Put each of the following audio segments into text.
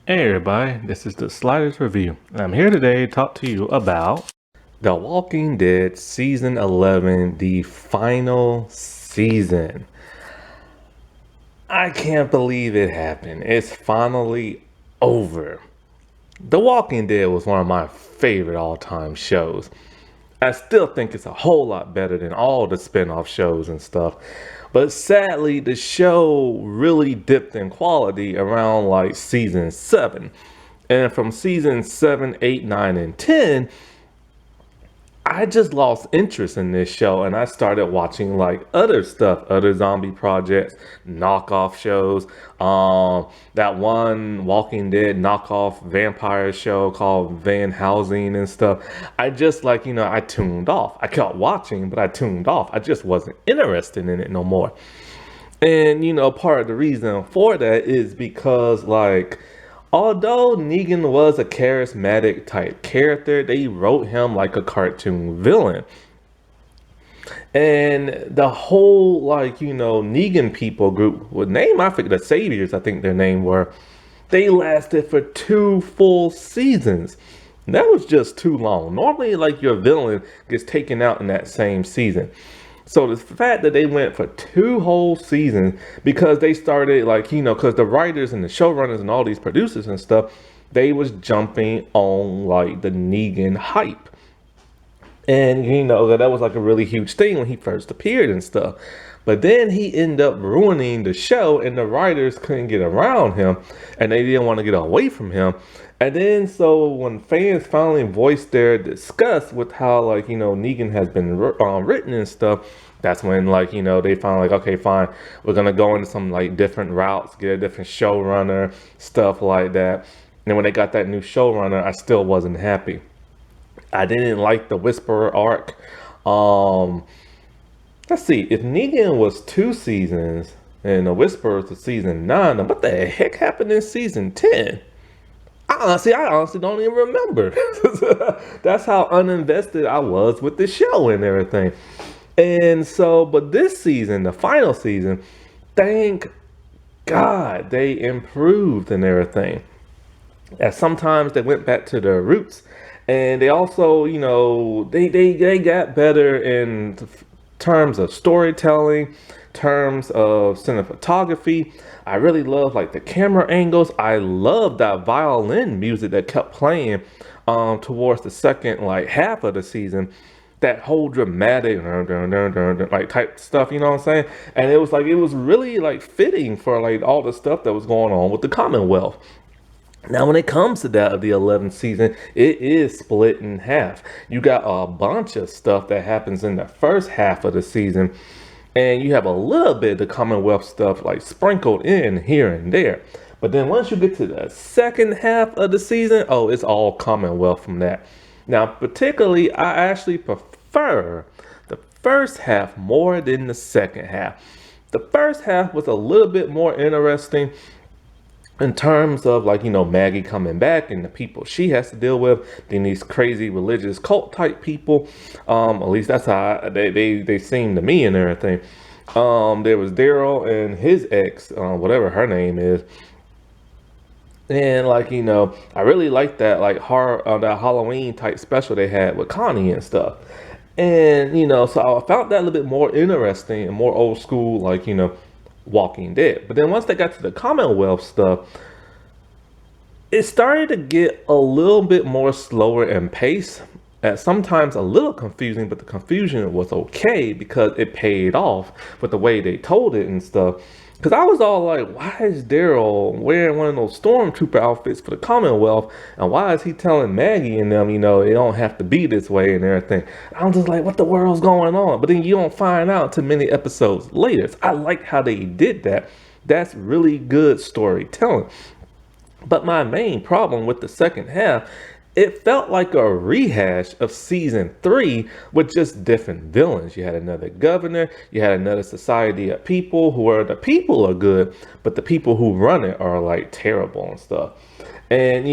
Hey everybody, this is the Sliders Review. I'm here today to talk to you about The Walking Dead Season 11, the final season. I can't believe it happened. It's finally over. The Walking Dead was one of my favorite all-time shows. I still think it's a whole lot better than all the spin-off shows and stuff. But sadly, the show really dipped in quality around like season 7. And from season 7, 8, 9, and 10, I just lost interest in this show and I started watching like other stuff, other zombie projects, knockoff shows. That one Walking Dead knockoff vampire show called Van Helsing and stuff. I just I tuned off. I kept watching, but I tuned off. I just wasn't interested in it no more. And part of the reason for that is because although Negan was a charismatic type character, they wrote him like a cartoon villain. And the whole Negan people group with name, I forget, the Saviors, I think their name were, they lasted for 2 full seasons. That was just too long. Normally your villain gets taken out in that same season. So the fact that they went for 2 whole seasons, because they started because the writers and the showrunners and all these producers and stuff, they was jumping on the Negan hype. And that was a really huge thing when he first appeared and stuff. But then he ended up ruining the show and the writers couldn't get around him and they didn't want to get away from him. And then so when fans finally voiced their disgust with how Negan has been written and stuff, that's when they finally okay, fine, we're gonna go into some different routes, get a different showrunner, stuff like that. And when they got that new showrunner, I still wasn't happy. I didn't like the Whisperer arc. Let's see, if Negan was 2 seasons and the Whisperer was season 9, then what the heck happened in season 10? I honestly don't even remember. That's how uninvested I was with the show and everything. And so, but this season, the final season, thank God they improved and everything. And sometimes they went back to their roots. And they also, they got better in terms of storytelling, terms of cinematography. I really love the camera angles. I love that violin music that kept playing towards the second half of the season. That whole dramatic type stuff, you know what I'm saying? And it was it was really fitting for all the stuff that was going on with the Commonwealth. Now, when it comes to that of the 11th season, it is split in half. You got a bunch of stuff that happens in the first half of the season, and you have a little bit of the Commonwealth stuff sprinkled in here and there. But then once you get to the second half of the season, oh, it's all Commonwealth from that. Now, particularly, I actually prefer the first half more than the second half. The first half was a little bit more interesting in terms of Maggie coming back and the people she has to deal with, then these crazy religious cult type people. At least that's how they seem to me and everything. There was Daryl and his ex, whatever her name is. And I really liked that horror, that Halloween type special they had with Connie and stuff. And so I found that a little bit more interesting and more old school, Walking Dead. But then once they got to the Commonwealth stuff, it started to get a little bit more slower in pace. And sometimes a little confusing, but the confusion was okay because it paid off with the way they told it and stuff. Because I was all like, why is Daryl wearing one of those stormtrooper outfits for the Commonwealth? And why is he telling Maggie and them, it don't have to be this way and everything? I'm just like, what the world's going on? But then you don't find out until many episodes later. So I like how they did that. That's really good storytelling. But my main problem with the second half, it felt like a rehash of season 3 with just different villains. You had another governor, you had another society of people who are, the people are good, but the people who run it are terrible and stuff. And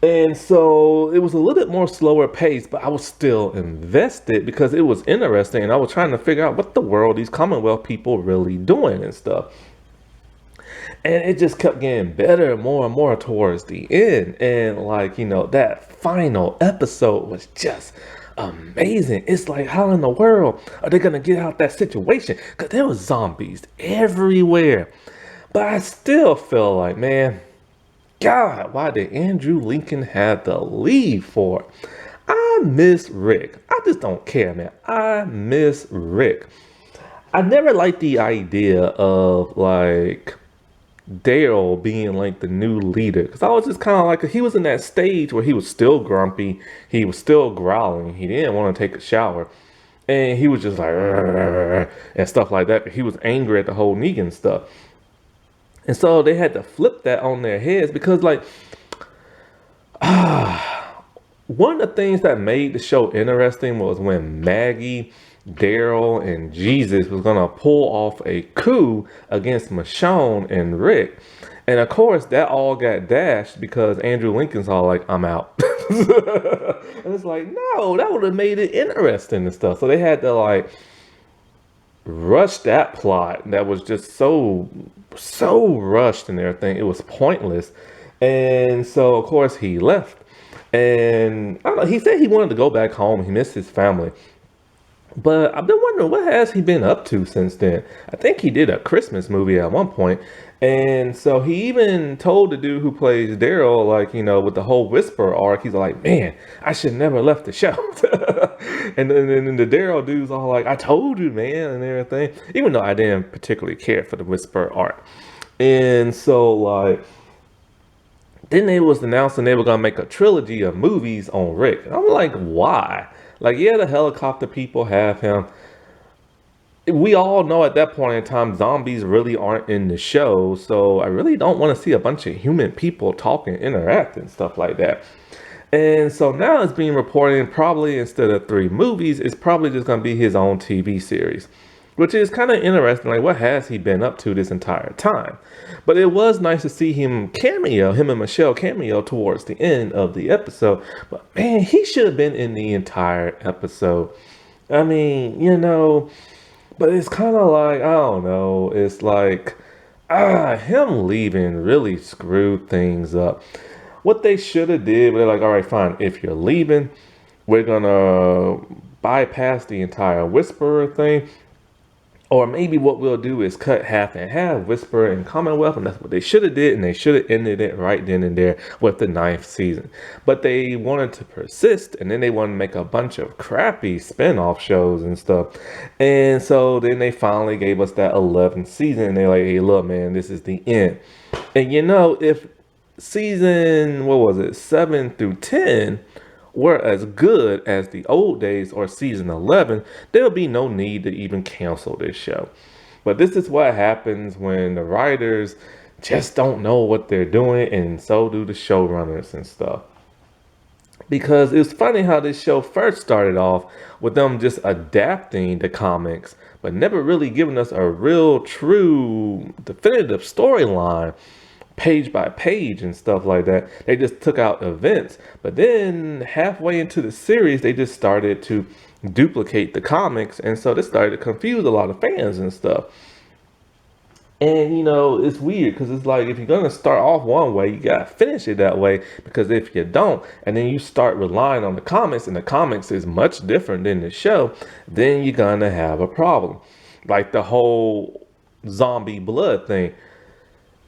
and so it was a little bit more slower pace, but I was still invested because it was interesting and I was trying to figure out what the world these Commonwealth people really doing and stuff. And it just kept getting better and more towards the end. And like, that final episode was just amazing. It's like, how in the world are they gonna get out that situation? Because there was zombies everywhere. But I still feel like, man, God, why did Andrew Lincoln have to leave for? I miss Rick. I just don't care, man. I miss Rick. I never liked the idea of like Daryl being like the new leader, because I was just kind of like, he was in that stage where he was still grumpy, he was still growling, he didn't want to take a shower, and he was just like and stuff like that. He was angry at the whole Negan stuff, and so they had to flip that on their heads because like one of the things that made the show interesting was when Maggie, Daryl, and Jesus was gonna pull off a coup against Michonne and Rick. And of course that all got dashed because Andrew Lincoln's all like, I'm out. And it's like, no, that would have made it interesting and stuff. So they had to like rush that plot that was just so rushed and everything. It was pointless. And so of course he left. And I don't know, he said he wanted to go back home. He missed his family. But I've been wondering, what has he been up to since then? I think he did a Christmas movie at one point. And so he even told the dude who plays Daryl, like, with the whole Whisper arc, he's like, man, I should never left the show. And then the Daryl dude's all like, I told you, man, and everything. Even though I didn't particularly care for the Whisper arc. And so, like, then it was announcing they were going to make a trilogy of movies on Rick. And I'm like, why? Like, yeah, the helicopter people have him. We all know at that point in time, zombies really aren't in the show. So I really don't want to see a bunch of human people talking, interacting, stuff like that. And so now it's being reported probably instead of 3 movies, it's probably just going to be his own TV series. Which is kind of interesting, like what has he been up to this entire time? But it was nice to see him and Michelle cameo towards the end of the episode. But man, he should have been in the entire episode. I mean, but it's kind of like, I don't know, it's like, him leaving really screwed things up. What they should have did, they're like, all right, fine, if you're leaving, we're gonna bypass the entire Whisperer thing. Or maybe what we'll do is cut half and half, Whisper and Commonwealth, and that's what they should have did, and they should have ended it right then and there with the 9th season. But they wanted to persist, and then they wanted to make a bunch of crappy spin-off shows and stuff. And so then they finally gave us that 11th season, and they're like, hey, look, man, this is the end. And if season, 7 through 10 were as good as the old days or season 11, there would be no need to even cancel this show. But this is what happens when the writers just don't know what they're doing, and so do the showrunners and stuff. Because it's funny how this show first started off with them just adapting the comics, but never really giving us a real, true, definitive storyline page by page and stuff like that. They just took out events. But then halfway into the series, they just started to duplicate the comics. And so this started to confuse a lot of fans and stuff. And, it's weird because it's like, if you're going to start off one way, you got to finish it that way. Because if you don't, and then you start relying on the comics, and the comics is much different than the show, then you're going to have a problem. Like the whole zombie blood thing.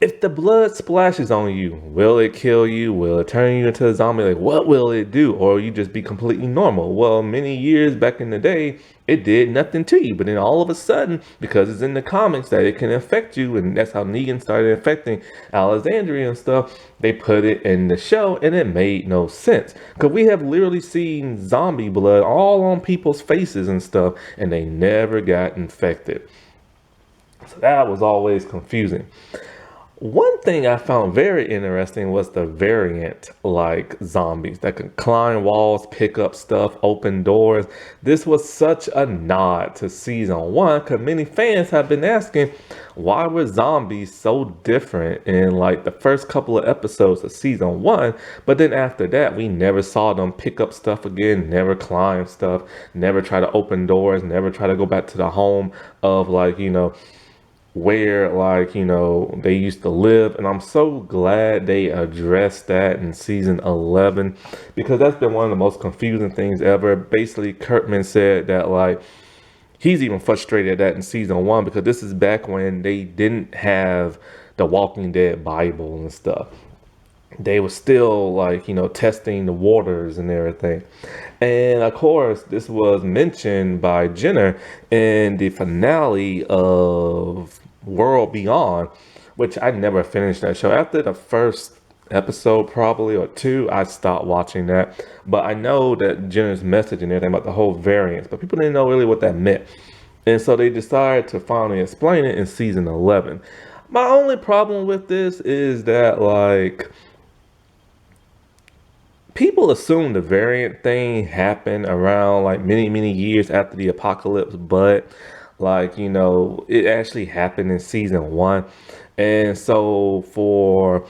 If the blood splashes on you, will it kill you? Will it turn you into a zombie? Like, what will it do? Or will you just be completely normal? Well, many years back in the day, it did nothing to you. But then all of a sudden, because it's in the comics that it can affect you, and that's how Negan started affecting Alexandria and stuff, they put it in the show, and it made no sense. Because we have literally seen zombie blood all on people's faces and stuff, and they never got infected. So that was always confusing. One thing I found very interesting was the variant like zombies that can climb walls, pick up stuff, open doors. This was such a nod to season 1 because many fans have been asking, why were zombies so different in like the first couple of episodes of season 1, but then after that we never saw them pick up stuff again, never climb stuff, never try to open doors, never try to go back to the home of like, where, like, they used to live. And I'm so glad they addressed that in season 11, because that's been one of the most confusing things ever. Basically, Kurtman said that, like, he's even frustrated at that in season 1, because this is back when they didn't have the Walking Dead Bible and stuff. They were still, like, testing the waters and everything. And of course, this was mentioned by Jenner in the finale of World Beyond, which I never finished that show. After the first episode, probably, or two, I stopped watching that. But I know that Jenner's message and everything about the whole variance, but people didn't know really what that meant. And so they decided to finally explain it in season 11. My only problem with this is that, like, people assume the variant thing happened around, like, many years after the apocalypse, but, like, it actually happened in season 1. And so for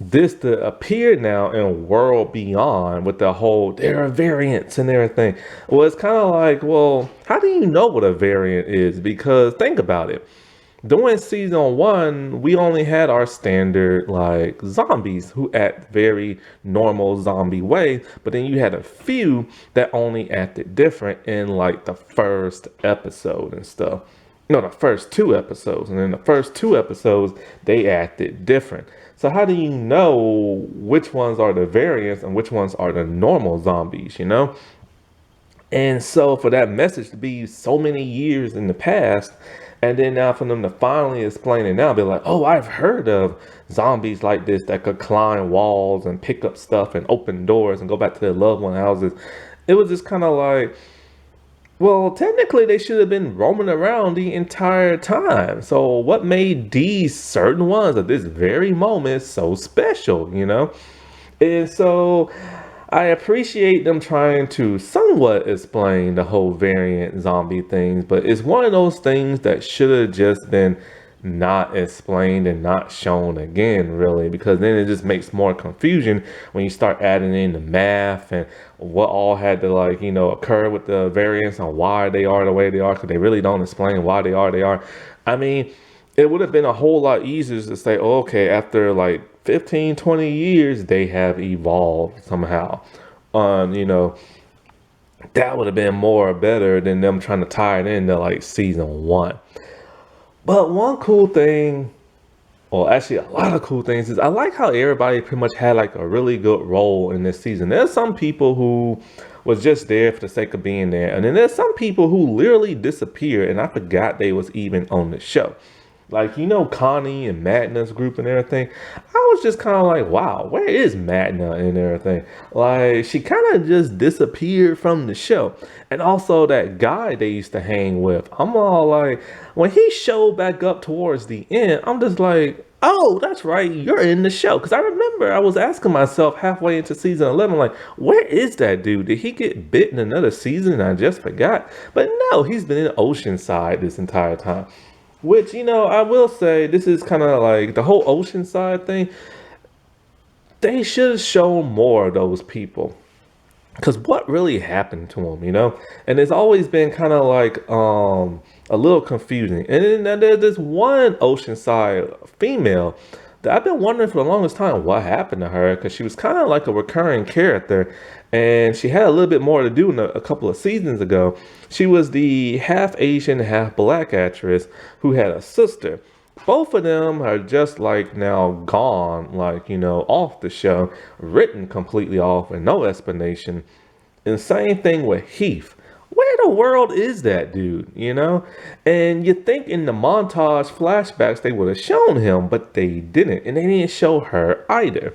this to appear now in World Beyond with the whole there are variants and everything, well, it's kind of like, well, how do you know what a variant is? Because think about it. During season 1, we only had our standard, like, zombies who act very normal zombie way, but then you had a few that only acted different in, like, the first episode and stuff. No, the first 2 episodes. And in the first 2 episodes, they acted different. So how do you know which ones are the variants and which ones are the normal zombies, And so for that message to be so many years in the past, and then now for them to finally explain it now, be like, oh, I've heard of zombies like this that could climb walls and pick up stuff and open doors and go back to their loved one houses. It was just kind of like, well, technically they should have been roaming around the entire time. So what made these certain ones at this very moment so special, And so I appreciate them trying to somewhat explain the whole variant zombie things, but it's one of those things that should have just been not explained and not shown again, really, because then it just makes more confusion when you start adding in the math and what all had to, like, occur with the variants and why they are the way they are, because they really don't explain why they are. I mean, it would have been a whole lot easier to say, oh, okay, after like 15, 20 years, they have evolved somehow. That would have been more better than them trying to tie it into, like, season 1. But one cool thing, or actually a lot of cool things, is I like how everybody pretty much had, like, a really good role in this season. There's some people who was just there for the sake of being there. And then there's some people who literally disappeared and I forgot they was even on the show. Like, Connie and Magna's group and everything. I was just kind of like, wow, where is Magna and everything? Like, she kind of just disappeared from the show. And also that guy they used to hang with. I'm all like, when he showed back up towards the end, I'm just like, oh, that's right, you're in the show. Because I remember I was asking myself halfway into season 11, like, where is that dude? Did he get bit in another season and I just forgot? But no, he's been in Oceanside this entire time. Which, I will say, this is kind of like the whole Oceanside thing. They should have shown more of those people. Because what really happened to them, And it's always been kind of like a little confusing. And then there's this one Oceanside female that I've been wondering for the longest time what happened to her. Because she was kind of like a recurring character. And she had a little bit more to do in a couple of seasons ago. She was the half Asian, half black actress who had a sister. Both of them are just like now gone, like, off the show, written completely off and no explanation. And same thing with Heath. Where the world is that dude, And you think in the montage flashbacks they would have shown him, but they didn't. And they didn't show her either.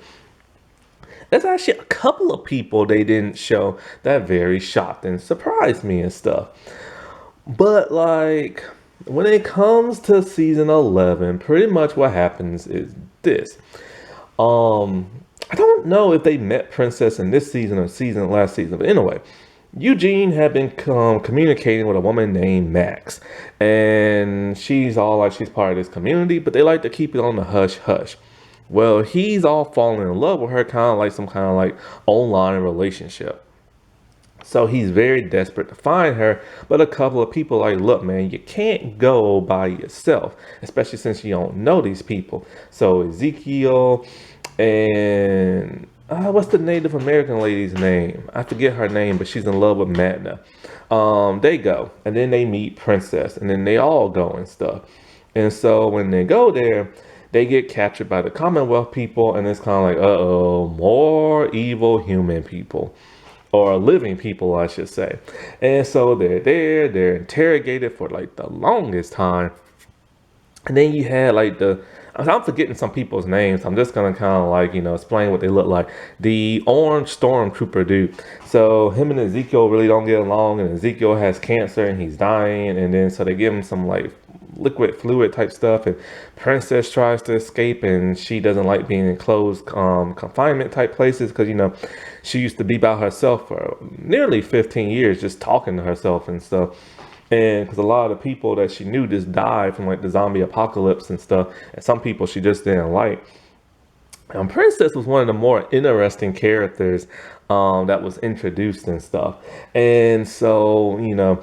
There's actually a couple of people they didn't show that very shocked and surprised me and stuff. But, like, when it comes to season 11, pretty much what happens is this. I don't know if they met Princess in this season or last season, but anyway, Eugene had been communicating with a woman named Max, and she's all like she's part of this community, but they like to keep it on the hush hush. Well, he's all falling in love with her, kind of like some kind of like online relationship. So he's very desperate to find her, but a couple of people are like, look, man, you can't go by yourself, especially since you don't know these people. So Ezekiel and what's the Native American lady's name? I forget her name, but she's in love with Magna. They go, and then they meet Princess, and then they all go and stuff. And so when they go there, they get captured by the Commonwealth people, and it's kind of like, uh-oh, more evil human people. Or living people, I should say. And so they're there, they're interrogated for like the longest time. And then you had like I'm forgetting some people's names. I'm just gonna kind of like, explain what they look like. The orange stormtrooper dude. So him and Ezekiel really don't get along, and Ezekiel has cancer and he's dying. And then so they give him some like liquid fluid type stuff, and Princess tries to escape, and she doesn't like being in closed confinement type places because she used to be by herself for nearly 15 years, just talking to herself and stuff. And because a lot of the people that she knew just died from like the zombie apocalypse and stuff, and some people she just didn't like. Princess was one of the more interesting characters that was introduced and stuff. And so,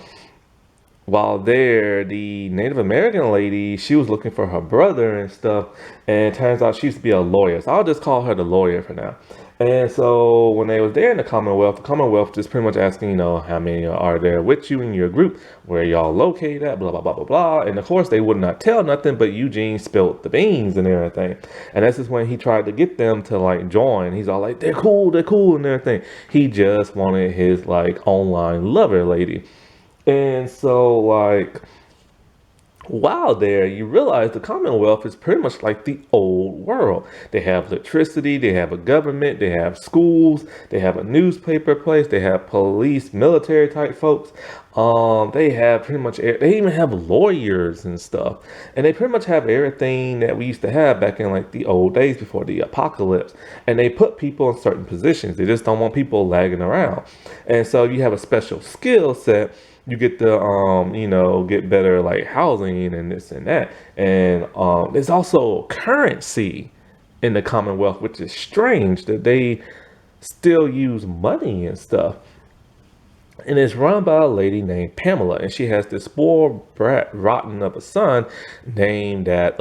while there, the Native American lady, she was looking for her brother and stuff, and it turns out she used to be a lawyer. So I'll just call her the lawyer for now. And so when they was there in the Commonwealth just pretty much asking, how many are there with you in your group, where y'all located at, blah, blah, blah, blah, blah. And of course they would not tell nothing, but Eugene spilled the beans and everything. And this is when he tried to get them to like join. He's all like, they're cool and everything. He just wanted his like online lover lady. And so like, while there, you realize the Commonwealth is pretty much like the old world. They have electricity, they have a government, they have schools, they have a newspaper place, they have police, military type folks. They have pretty much, they even have lawyers and stuff. And they pretty much have everything that we used to have back in like the old days before the apocalypse. And they put people in certain positions. They just don't want people lagging around. And so you have a special skill set. You get to, get better like housing and this and that. And there's also currency in the Commonwealth, which is strange that they still use money and stuff. And it's run by a lady named Pamela, and she has this spoiled brat rotten of a son named that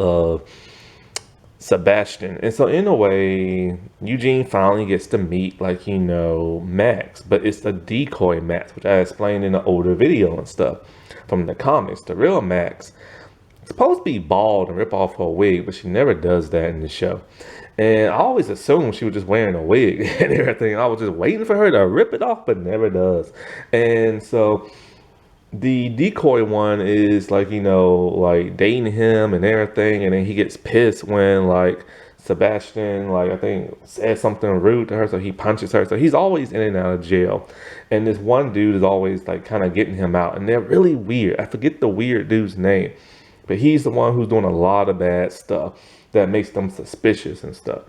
Sebastian. And so in a way, Eugene finally gets to meet Max, but it's the decoy Max, which I explained in the older video and stuff from the comics. The real Max is supposed to be bald and rip off her wig, but she never does that in the show. And I always assumed she was just wearing a wig and everything. I was just waiting for her to rip it off, but never does. And so the decoy one is dating him and everything, and then he gets pissed when Sebastian I think says something rude to her, so he punches her. So he's always in and out of jail, and this one dude is always kind of getting him out, and they're really weird. I forget the weird dude's name, but he's the one who's doing a lot of bad stuff that makes them suspicious and stuff.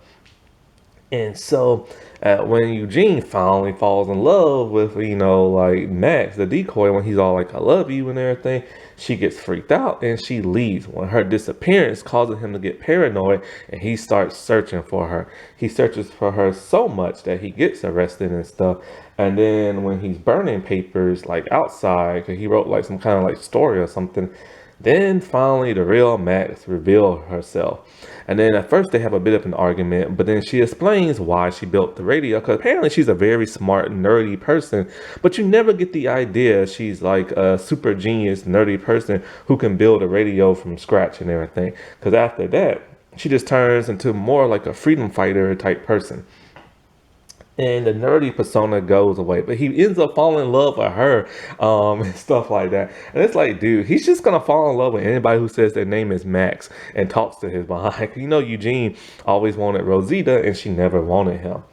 And so when Eugene finally falls in love with, Max, the decoy, when he's all like, I love you and everything, she gets freaked out and she leaves. When her disappearance causes him to get paranoid, and he starts searching for her. He searches for her so much that he gets arrested and stuff. And then when he's burning papers outside, because he wrote some kind of story or something, then finally the real Max revealed herself. And then at first they have a bit of an argument, but then she explains why she built the radio, because apparently she's a very smart, nerdy person, but you never get the idea she's a super genius, nerdy person who can build a radio from scratch and everything. Because after that, she just turns into more like a freedom fighter type person. And the nerdy persona goes away, but he ends up falling in love with her, and stuff like that. And it's dude, he's just gonna fall in love with anybody who says their name is Max and talks to his behind. Eugene always wanted Rosita, and she never wanted him.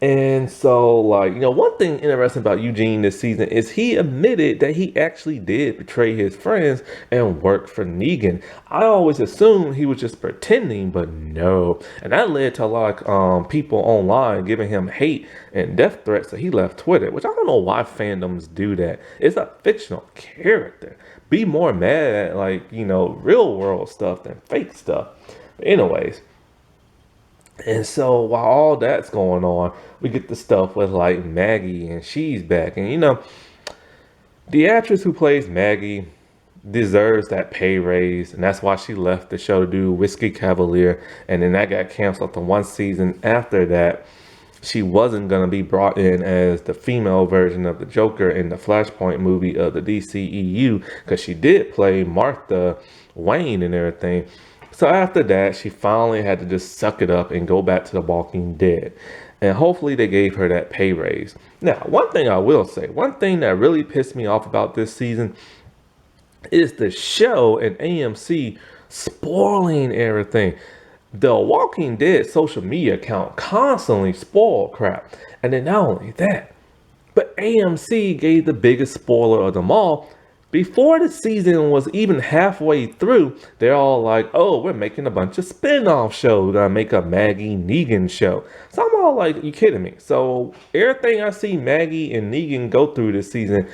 And so, one thing interesting about Eugene this season is he admitted that he actually did betray his friends and work for Negan. I always assumed he was just pretending, but no. And that led to a lot of people online giving him hate and death threats, so he left Twitter, which I don't know why fandoms do that. It's a fictional character. Be more mad at, real world stuff than fake stuff. But anyways. And so while all that's going on, we get the stuff with like Maggie, and she's back. And the actress who plays Maggie deserves that pay raise, and that's why she left the show to do Whiskey Cavalier, and then that got canceled the one season after that. She wasn't gonna be brought in as the female version of the Joker in the Flashpoint movie of the DCEU, because she did play Martha Wayne and everything. So after that, she finally had to just suck it up and go back to The Walking Dead. And hopefully they gave her that pay raise. Now, one thing I will say, one thing that really pissed me off about this season is the show and AMC spoiling everything. The Walking Dead social media account constantly spoiled crap. And then not only that, but AMC gave the biggest spoiler of them all. Before the season was even halfway through, they're all like, oh, we're making a bunch of spin-off shows. We're gonna make a Maggie Negan show. So I'm all like, you kidding me? So everything I see Maggie and Negan go through this season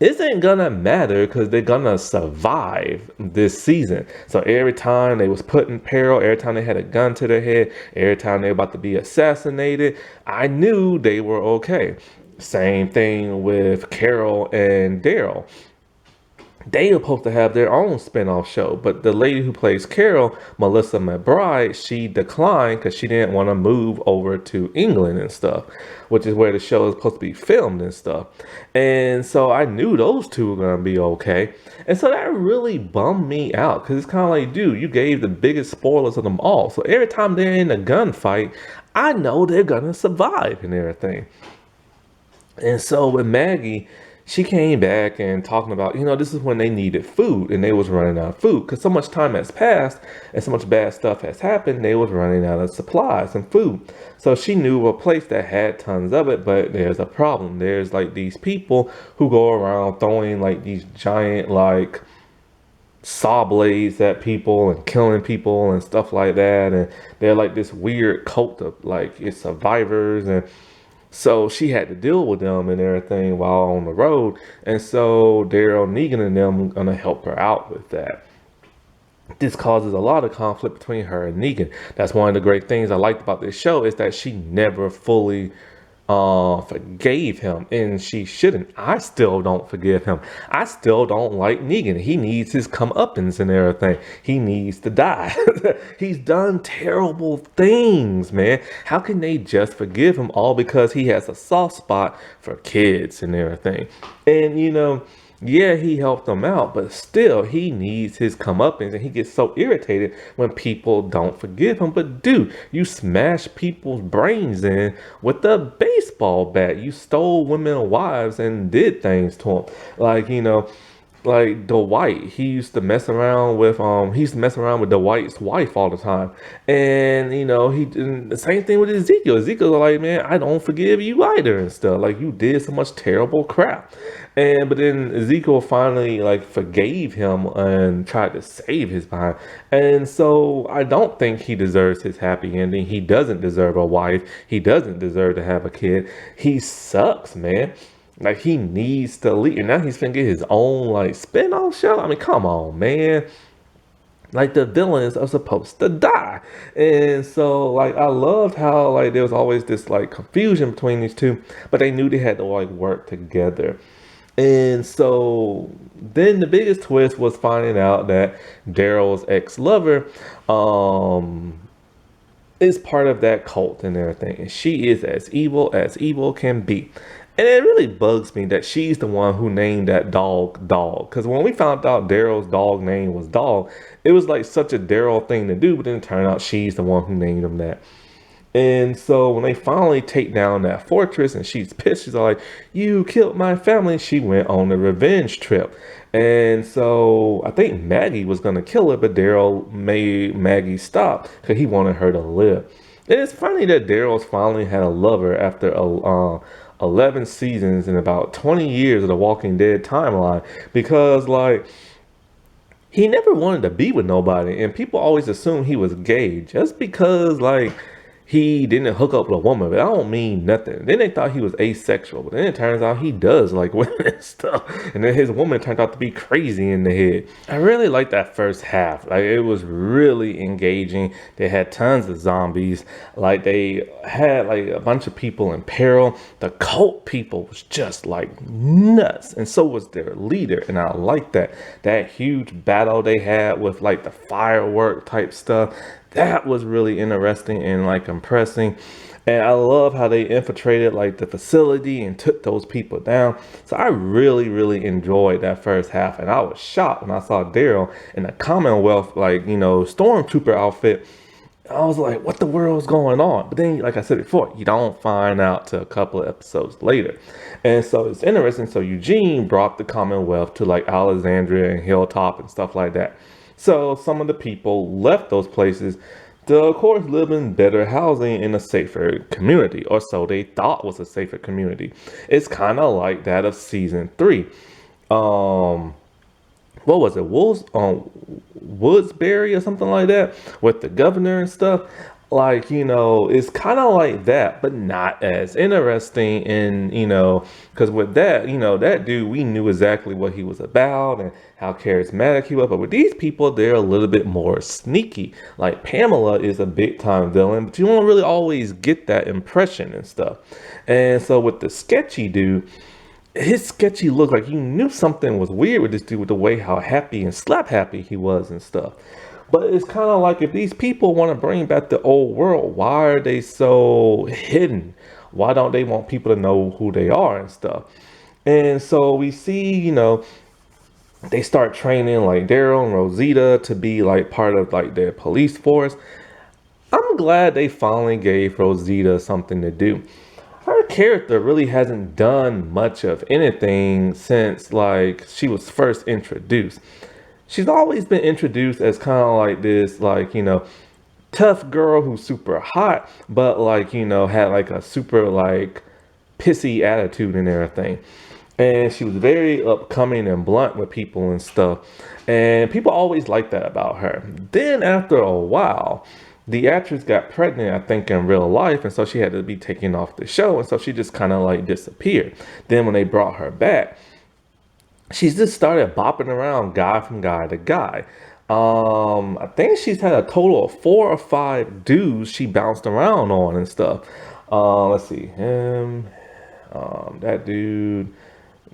isn't gonna matter because they're gonna survive this season. So every time they was put in peril, every time they had a gun to their head, every time they were about to be assassinated, I knew they were okay. Same thing with Carol and Daryl. They were supposed to have their own spin-off show, but the lady who plays Carol, Melissa McBride, she declined because she didn't want to move over to England and stuff, which is where the show is supposed to be filmed and stuff. And so I knew those two were going to be okay. And so that really bummed me out, because it's kind of like, dude, you gave the biggest spoilers of them all. So every time they're in a gunfight, I know they're going to survive and everything. And so with Maggie, she came back and talking about, this is when they needed food and they was running out of food because so much time has passed and so much bad stuff has happened. They was running out of supplies and food. So she knew a place that had tons of it, but there's a problem. There's like these people who go around throwing like these giant like saw blades at people and killing people and stuff like that. And they're like this weird cult of like it's survivors. And so she had to deal with them and everything while on the road. And so Daryl Negan and them gonna help her out with that. This causes a lot of conflict between her and Negan. That's one of the great things I liked about this show, is that she never fully forgave him, and she shouldn't. I still don't forgive him. I still don't like Negan. He needs his comeuppance and everything. He needs to die. He's done terrible things, man. How can they just forgive him all because he has a soft spot for kids and everything? And yeah, he helped them out, but still, he needs his comeuppance, and he gets so irritated when people don't forgive him. But dude, you smash people's brains in with a baseball bat. You stole women's wives and did things to them. Like Dwight, he used to mess around with Dwight's wife all the time. And he did the same thing with Ezekiel. Ezekiel's like, man, I don't forgive you either and stuff. Like, you did so much terrible crap. But then Ezekiel finally like forgave him and tried to save his behind. And so I don't think he deserves his happy ending. He doesn't deserve a wife. He doesn't deserve to have a kid. He sucks, man. Like, he needs to leave. And now he's gonna get his own like spin-off show. I mean, come on, man. Like, the villains are supposed to die. And so like I loved how like there was always this like confusion between these two, but they knew they had to like work together. And so then the biggest twist was finding out that Daryl's ex-lover is part of that cult and everything. And she is as evil can be. And it really bugs me that she's the one who named that dog Dog. Because when we found out Daryl's dog name was Dog, it was like such a Daryl thing to do, but then it turned out she's the one who named him that. And so when they finally take down that fortress and she's pissed, she's like, you killed my family. She went on a revenge trip. And so I think Maggie was going to kill her, but Daryl made Maggie stop because he wanted her to live. And it's funny that Daryl's finally had a lover after 11 seasons and about 20 years of the Walking Dead timeline, because like he never wanted to be with nobody, and people always assumed he was gay just because like he didn't hook up with a woman, but I don't mean nothing. Then they thought he was asexual, but then it turns out he does like women and stuff. And then his woman turned out to be crazy in the head. I really liked that first half. Like, it was really engaging. They had tons of zombies. Like, they had like a bunch of people in peril. The cult people was just like nuts, and so was their leader. And I like that huge battle they had with like the firework type stuff. That was really interesting and like impressing. And I love how they infiltrated like the facility and took those people down. So I really, really enjoyed that first half. And I was shocked when I saw Daryl in a Commonwealth, like, stormtrooper outfit. I was like, what the world's going on? But then, like I said before, you don't find out till a couple of episodes later. And so it's interesting. So Eugene brought the Commonwealth to like Alexandria and Hilltop and stuff like that. So some of the people left those places to, of course, live in better housing in a safer community, or so they thought was a safer community. It's kind of like that of season 3. What was it? Woodsbury or something like that, with the governor and stuff. Like, it's kind of like that, but not as interesting. And, because with that, that dude, we knew exactly what he was about and how charismatic he was. But with these people, they're a little bit more sneaky. Like, Pamela is a big time villain, but you don't really always get that impression and stuff. And so with the sketchy dude, his sketchy look, like you knew something was weird with this dude, with the way how happy and slap happy he was and stuff. But it's kind of like, if these people want to bring back the old world, why are they so hidden? Why don't they want people to know who they are and stuff? And so we see, they start training like Daryl and Rosita to be like part of like their police force. I'm glad they finally gave Rosita something to do. Her character really hasn't done much of anything since like she was first introduced. She's always been introduced as kind of like this, like, tough girl who's super hot, but like, had like a super like pissy attitude and everything. And she was very upcoming and blunt with people and stuff. And people always liked that about her. Then after a while, the actress got pregnant, I think, in real life. And so she had to be taken off the show. And so she just kind of like disappeared. Then when they brought her back, she's just started bopping around guy from guy to guy. I think she's had a total of 4 or 5 dudes she bounced around on and stuff. Let's see, him, that dude,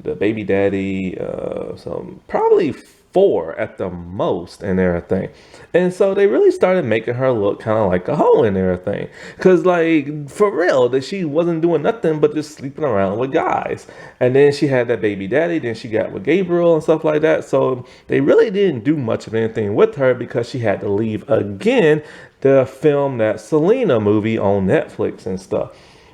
the baby daddy, so probably 4 at the most and everything. And so they really started making her look kind of like a hoe and everything. Cause like, for real, that she wasn't doing nothing but just sleeping around with guys. And then she had that baby daddy, then she got with Gabriel and stuff like that. So they really didn't do much of anything with her, because she had to leave again to film that Selena movie on Netflix and stuff.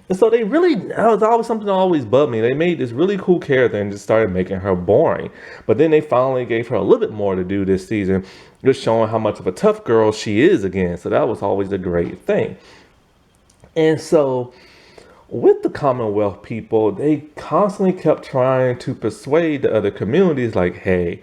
And so that was always something that always bugged me. They made this really cool character and just started making her boring. But then they finally gave her a little bit more to do this season, just showing how much of a tough girl she is again. So that was always a great thing. And so with the Commonwealth people, they constantly kept trying to persuade the other communities, like, hey,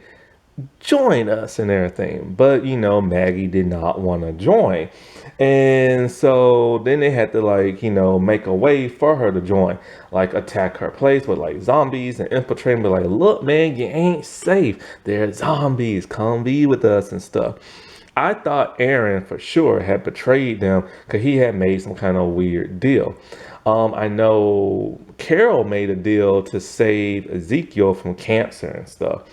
join us and everything. But, Maggie did not want to join. And so then they had to like, make a way for her to join, like attack her place with like zombies and infiltrate, but like, look, man, you ain't safe. There's zombies. Come be with us and stuff. I thought Aaron for sure had betrayed them, because he had made some kind of weird deal. I know Carol made a deal to save Ezekiel from cancer and stuff.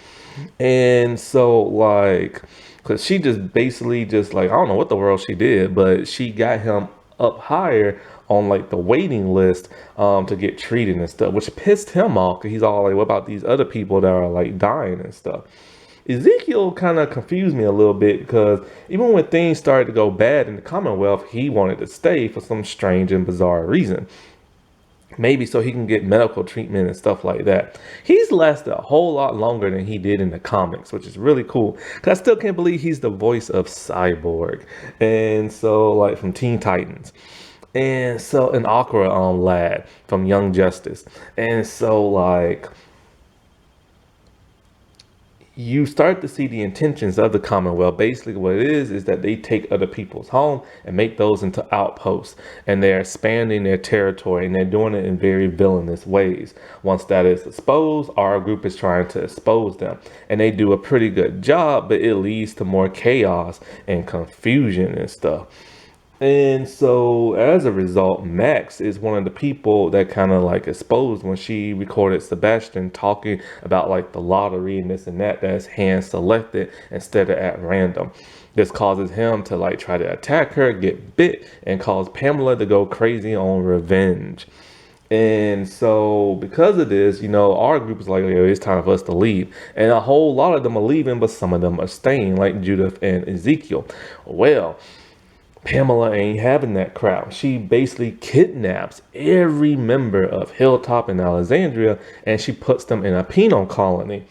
And so like, because she just basically just like, I don't know what the world she did, but she got him up higher on like the waiting list to get treated and stuff, which pissed him off, because he's all like, what about these other people that are like dying and stuff? Ezekiel kind of confused me a little bit, because even when things started to go bad in the Commonwealth, he wanted to stay for some strange and bizarre reason. Maybe so he can get medical treatment and stuff like that. He's lasted a whole lot longer than he did in the comics, which is really cool. Cause I still can't believe he's the voice of Cyborg. And so like from Teen Titans. And so an Aqua lad from Young Justice. And so like, you start to see the intentions of the Commonwealth. Basically, what it is that they take other people's home and make those into outposts, and they're expanding their territory, and they're doing it in very villainous ways. Once that is exposed, our group is trying to expose them, and they do a pretty good job, but it leads to more chaos and confusion and stuff. And so as a result, Max is one of the people that kind of like exposed when she recorded Sebastian talking about like the lottery and this and that, that's hand selected instead of at random. This causes him to like try to attack her, get bit, and cause Pamela to go crazy on revenge. And so because of this, our group is like, it's time for us to leave. And a whole lot of them are leaving, but some of them are staying, like Judith and Ezekiel. Well, Pamela ain't having that crowd. She basically kidnaps every member of Hilltop and Alexandria, and she puts them in a penal colony.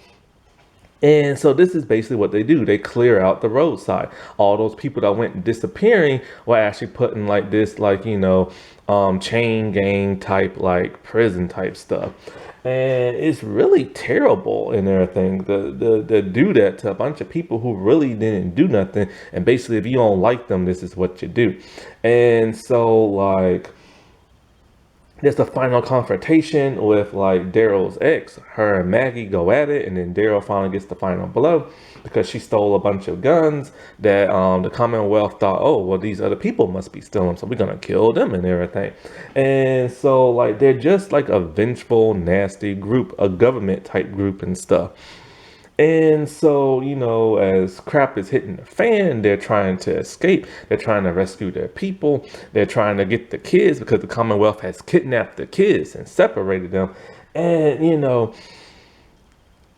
And so this is basically what they do. They clear out the roadside. All those people that went disappearing were actually put in like this, like, chain gang type, like prison type stuff. And it's really terrible and everything to do that to a bunch of people who really didn't do nothing. And basically, if you don't like them, this is what you do. And so, like, there's a final confrontation with like Daryl's ex. Her and Maggie go at it, and then Daryl finally gets the final blow because she stole a bunch of guns that the Commonwealth thought, oh, well, these other people must be stealing, so we're gonna kill them and everything. And so like they're just like a vengeful, nasty group, a government type group and stuff. And so, as crap is hitting the fan, they're trying to escape. They're trying to rescue their people. They're trying to get the kids because the Commonwealth has kidnapped the kids and separated them. And,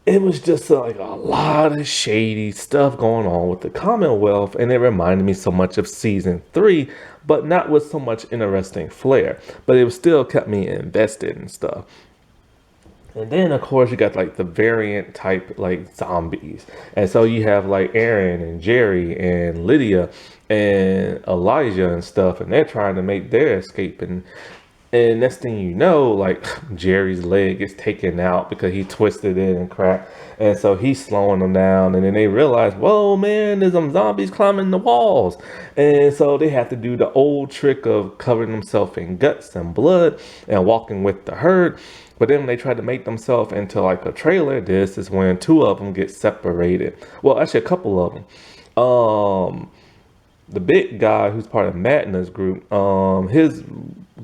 it was just like a lot of shady stuff going on with the Commonwealth. And it reminded me so much of season 3, but not with so much interesting flair. But it still kept me invested and stuff. And then, of course, you got like the variant type like zombies. And so you have like Aaron and Jerry and Lydia and Elijah and stuff. And they're trying to make their escape. And next thing you know, like Jerry's leg gets taken out because he twisted it and crap. And so he's slowing them down. And then they realize, whoa, man, there's some zombies climbing the walls. And so they have to do the old trick of covering themselves in guts and blood and walking with the herd. But then when they try to make themselves into like a trailer, this is when 2 of them get separated. Well, actually a couple of them. The big guy who's part of Madness group, his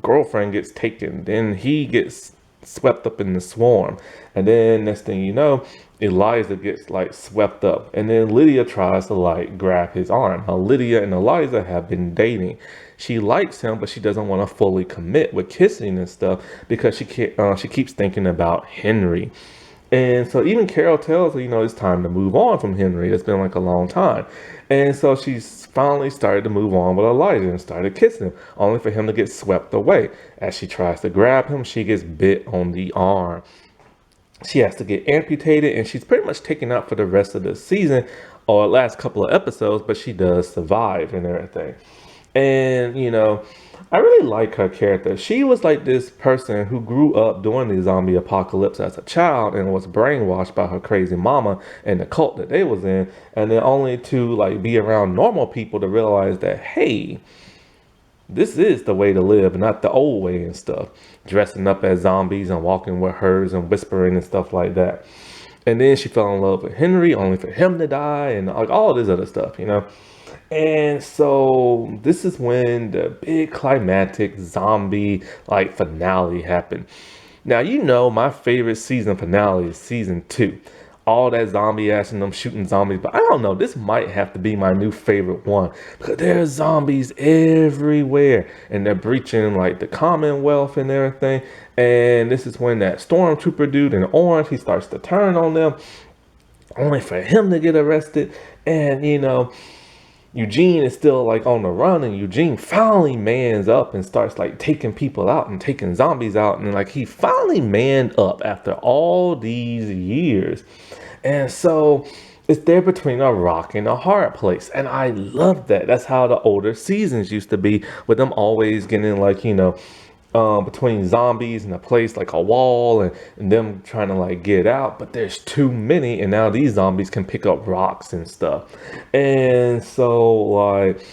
girlfriend gets taken. Then he gets swept up in the swarm. And then next thing you know, Eliza gets like swept up. And then Lydia tries to like grab his arm. Now, Lydia and Eliza have been dating. She likes him, but she doesn't want to fully commit with kissing and stuff because she keeps thinking about Henry. And so even Carol tells her, it's time to move on from Henry. It's been like a long time. And so she's finally started to move on with Elijah and started kissing him, only for him to get swept away. As she tries to grab him, she gets bit on the arm. She has to get amputated, and she's pretty much taken out for the rest of the season or last couple of episodes, but she does survive and everything. And, I really like her character. She was like this person who grew up during the zombie apocalypse as a child and was brainwashed by her crazy mama and the cult that they was in. And then only to like be around normal people to realize that, hey, this is the way to live, not the old way and stuff. Dressing up as zombies and walking with herds and whispering and stuff like that. And then she fell in love with Henry, only for him to die and like all this other stuff, And so this is when the big climactic zombie like finale happened. Now, my favorite season finale is season 2. All that zombie action, them shooting zombies. But I don't know, this might have to be my new favorite one because there's zombies everywhere and they're breaching like the Commonwealth and everything. And this is when that stormtrooper dude in orange, he starts to turn on them only for him to get arrested. And, Eugene is still like on the run, and Eugene finally mans up and starts like taking people out and taking zombies out. And like he finally manned up after all these years. And so it's there between a rock and a hard place. And I love that. That's how the older seasons used to be, with them always getting like, between zombies and a place like a wall, and them trying to like get out, but there's too many, and now these zombies can pick up rocks and stuff. And so like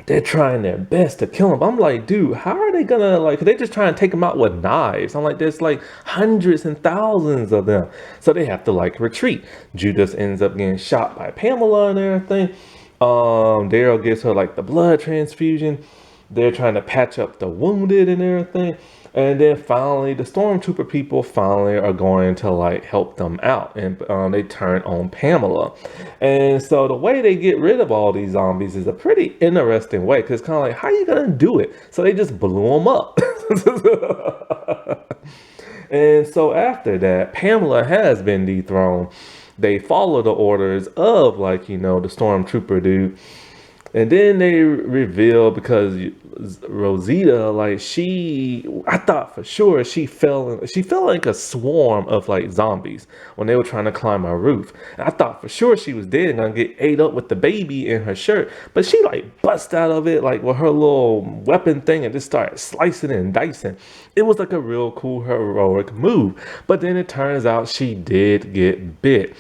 they're trying their best to kill him. I'm like, dude, how are they gonna like? They just trying to take him out with knives. I'm like, there's like hundreds and thousands of them, so they have to like retreat. Judas ends up getting shot by Pamela and everything. Daryl gives her like the blood transfusion. They're trying to patch up the wounded and everything. And then finally, the stormtrooper people finally are going to like help them out, and they turn on Pamela. And so the way they get rid of all these zombies is a pretty interesting way, because it's kind of like, how are you gonna do it? So they just blew them up. And so after that, Pamela has been dethroned. They follow the orders of like, you know, the stormtrooper dude. And then they reveal, because Rosita, like I thought for sure she fell like a swarm of like zombies when they were trying to climb our roof. And I thought for sure she was dead and gonna get ate up with the baby in her shirt. But she like bust out of it like with her little weapon thing and just started slicing and dicing. It was like a real cool heroic move. But then it turns out she did get bit.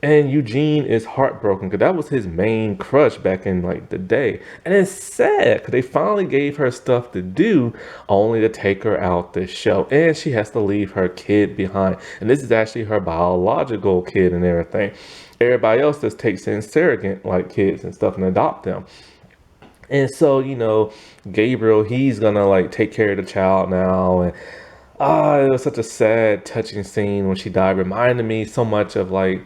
And Eugene is heartbroken because that was his main crush back in like the day. And it's sad because they finally gave her stuff to do only to take her out the show. And she has to leave her kid behind. And this is actually her biological kid and everything. Everybody else just takes in surrogate like kids and stuff and adopt them. And so, you know, Gabriel, he's gonna like take care of the child now. And it was such a sad, touching scene when she died. Reminded me so much of like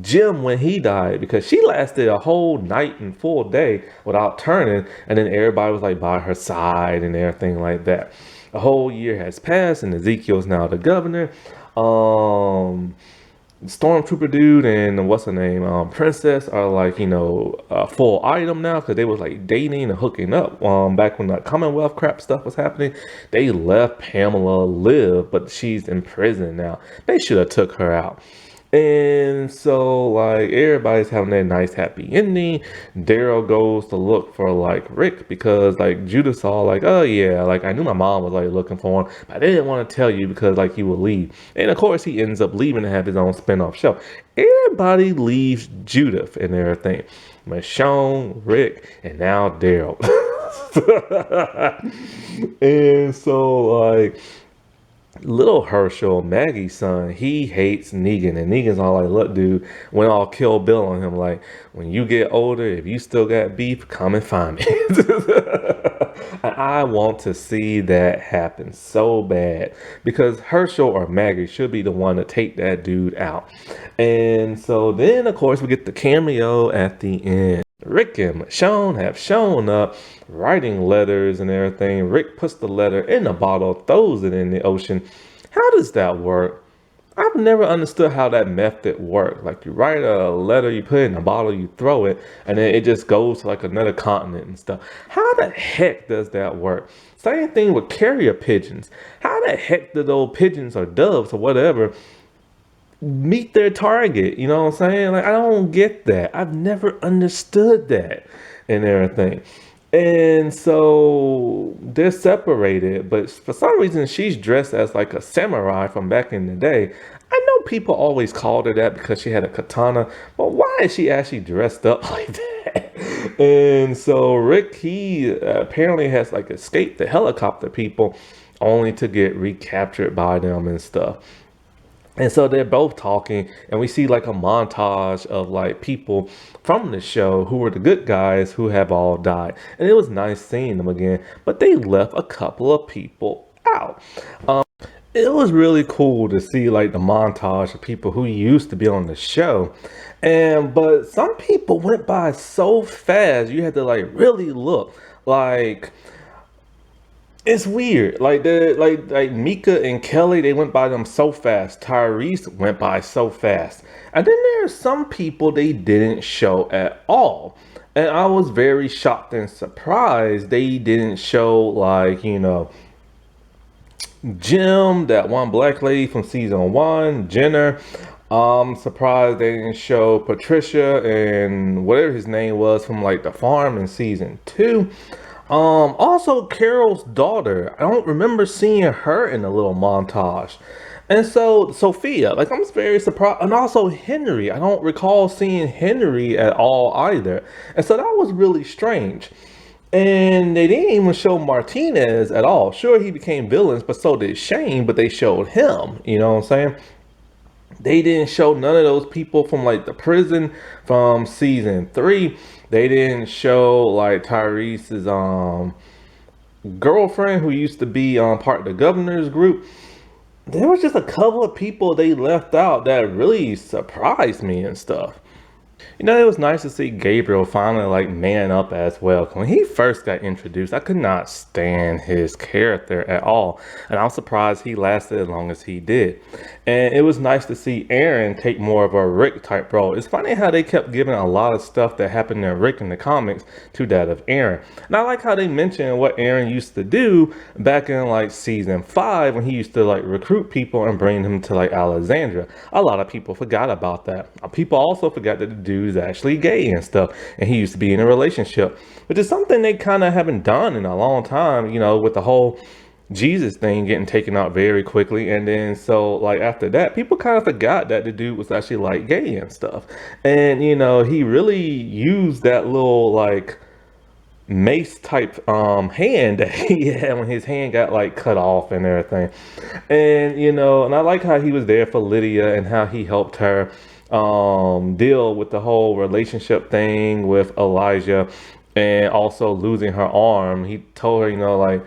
Jim when he died, because she lasted a whole night and full day without turning, and then everybody was like by her side and everything like that. A whole year has passed, and Ezekiel's now the governor. Stormtrooper dude and what's her name, Princess, are like, you know, a full item now, because they was like dating and hooking up back when the Commonwealth crap stuff was happening. They left Pamela live, but she's in prison now. They should have took her out. And so like everybody's having that nice happy ending. Daryl goes to look for like Rick, because like Judah saw like, oh yeah, like I knew my mom was like looking for him, but I didn't want to tell you because like he would leave. And of course he ends up leaving to have his own spin-off show. Everybody leaves Judith and everything. Michonne, Rick, and now Daryl. And so like little Herschel, Maggie's son, he hates Negan, and Negan's all like, look dude, went all Kill Bill on him, like, when you get older, if you still got beef, come and find me. And I want to see that happen so bad, because Herschel or Maggie should be the one to take that dude out. And so then of course we get the cameo at the end. Rick and Michonne have shown up writing letters and everything. Rick puts the letter in a bottle, throws it in the ocean. How does that work? I've never understood how that method worked. Like you write a letter, you put it in a bottle, you throw it, and then it just goes to like another continent and stuff. How the heck does that work? Same thing with carrier pigeons. How the heck do those pigeons or doves or whatever meet their target? You know what I'm saying? Like, I don't get that. I've never understood that and everything. And so they're separated, but for some reason she's dressed as like a samurai from back in the day. I know people always called her that because she had a katana, but why is she actually dressed up like that? And so Rick, he apparently has like escaped the helicopter people only to get recaptured by them and stuff. And so they're both talking, and we see like a montage of like people from the show who were the good guys who have all died. And it was nice seeing them again, but they left a couple of people out. It was really cool to see like the montage of people who used to be on the show. But some people went by so fast, you had to like really look. Like, it's weird. Like like Mika and Kelly, they went by them so fast. Tyrese went by so fast. And then there's some people they didn't show at all. And I was very shocked and surprised they didn't show, like, you know, Jim, that one black lady from season 1, Jenner. Surprised they didn't show Patricia and whatever his name was from like the farm in season 2. Also Carol's daughter. I don't remember seeing her in a little montage. And so Sophia, like I'm very surprised, and also Henry. I don't recall seeing Henry at all either. And so that was really strange. And they didn't even show Martinez at all. Sure, he became villains, but so did Shane, but they showed him. You know what I'm saying? They didn't show none of those people from like the prison from season three. They didn't show like Tyrese's girlfriend who used to be part of the governor's group. There was just a couple of people they left out that really surprised me and stuff. You know, it was nice to see Gabriel finally like man up as well. When he first got introduced, I could not stand his character at all. And I'm surprised he lasted as long as he did. And it was nice to see Aaron take more of a Rick type role. It's funny how they kept giving a lot of stuff that happened to Rick in the comics to that of Aaron. And I like how they mentioned what Aaron used to do back in like season 5 when he used to like recruit people and bring them to like Alexandria. A lot of people forgot about that. People also forgot that the dude's actually gay and stuff, and he used to be in a relationship, which is something they kind of haven't done in a long time, you know, with the whole Jesus thing getting taken out very quickly. And then so like after that, people kind of forgot that the dude was actually like gay and stuff. And you know, he really used that little like mace type hand that he had when his hand got like cut off and everything. And you know, and I like how he was there for Lydia and how he helped her deal with the whole relationship thing with Elijah, and also losing her arm. He told her, you know, like,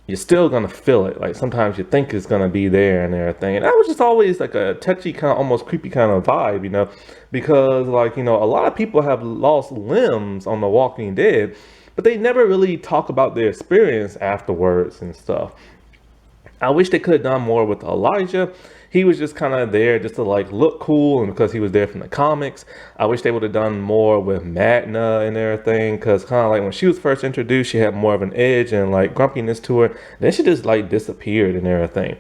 you're still gonna feel it. Like sometimes you think it's gonna be there and everything. And that was just always like a touchy, kind of almost creepy kind of vibe, you know, because like, you know, a lot of people have lost limbs on The Walking Dead, but they never really talk about their experience afterwards and stuff. I wish they could have done more with Elijah. He was just kind of there just to like look cool, and because he was there from the comics. I wish they would have done more with Magna and everything, because kind of like when she was first introduced, she had more of an edge and like grumpiness to her. Then she just like disappeared and everything.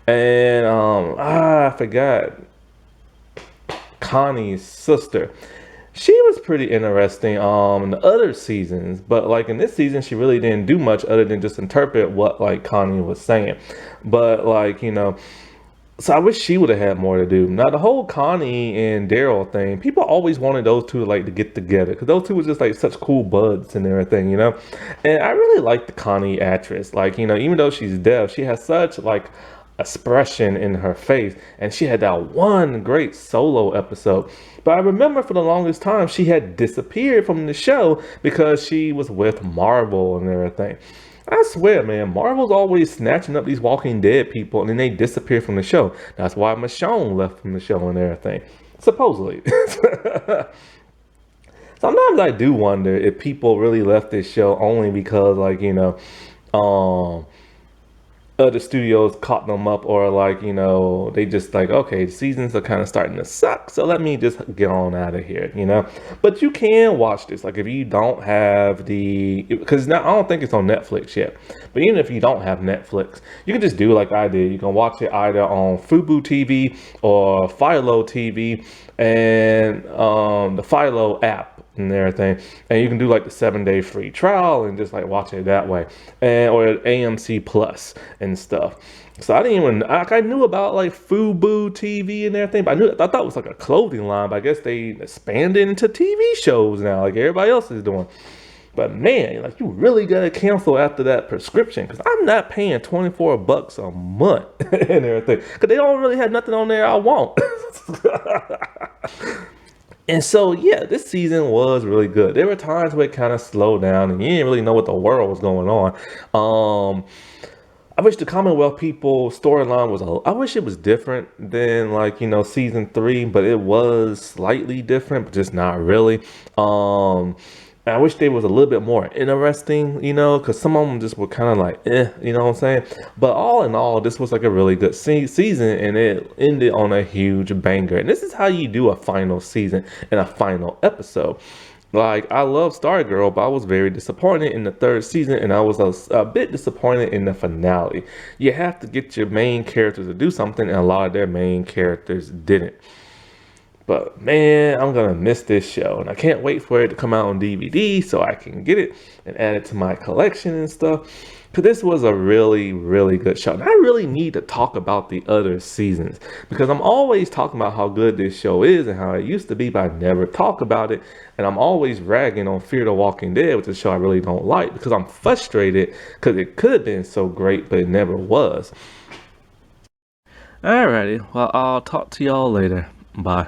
And I forgot Connie's sister. She was pretty interesting in the other seasons, but like in this season, she really didn't do much other than just interpret what like Connie was saying. But like, you know, so I wish she would have had more to do. Now the whole Connie and Daryl thing, people always wanted those two like to get together, because those two were just like such cool buds and everything, you know. And I really like the Connie actress. Like, you know, even though she's deaf, she has such like expression in her face, and she had that one great solo episode. But I remember for the longest time she had disappeared from the show because she was with Marvel and everything. I swear, man, Marvel's always snatching up these Walking Dead people and then they disappear from the show. That's why Michonne left from the show and everything, supposedly. Sometimes I do wonder if people really left this show only because, like, you know, other studios caught them up, or like, you know, they just like, okay, the seasons are kind of starting to suck, so let me just get on out of here, you know. But you can watch this, like if you don't have because now I don't think it's on Netflix yet, but even if you don't have Netflix, you can just do like I did. You can watch it either on Fubo TV or Philo TV, and the Philo app and everything, and you can do like the 7-day free trial and just like watch it that way, and or AMC Plus and stuff. So I didn't even like, I knew about like Fubo TV and everything, but I thought it was like a clothing line, but I guess they expanded into TV shows now like everybody else is doing. But man, like you really gotta cancel after that prescription, because I'm not paying $24 a month and everything, because they don't really have nothing on there I want. And so, yeah, this season was really good. There were times where it kind of slowed down and you didn't really know what the world was going on. I wish the Commonwealth people storyline I wish it was different than like, you know, season 3, but it was slightly different, but just not really. I wish they was a little bit more interesting, you know, because some of them just were kind of like, you know what I'm saying? But all in all, this was like a really good season, and it ended on a huge banger. And this is how you do a final season and a final episode. Like, I love Stargirl, but I was very disappointed in the 3rd season, and I was a bit disappointed in the finale. You have to get your main characters to do something, and a lot of their main characters didn't. But man, I'm gonna miss this show, and I can't wait for it to come out on DVD so I can get it and add it to my collection and stuff. Cause this was a really, really good show. And I really need to talk about the other seasons because I'm always talking about how good this show is and how it used to be, but I never talk about it. And I'm always ragging on Fear the Walking Dead, which is a show I really don't like because I'm frustrated because it could have been so great, but it never was. Alrighty, well, I'll talk to y'all later. Bye.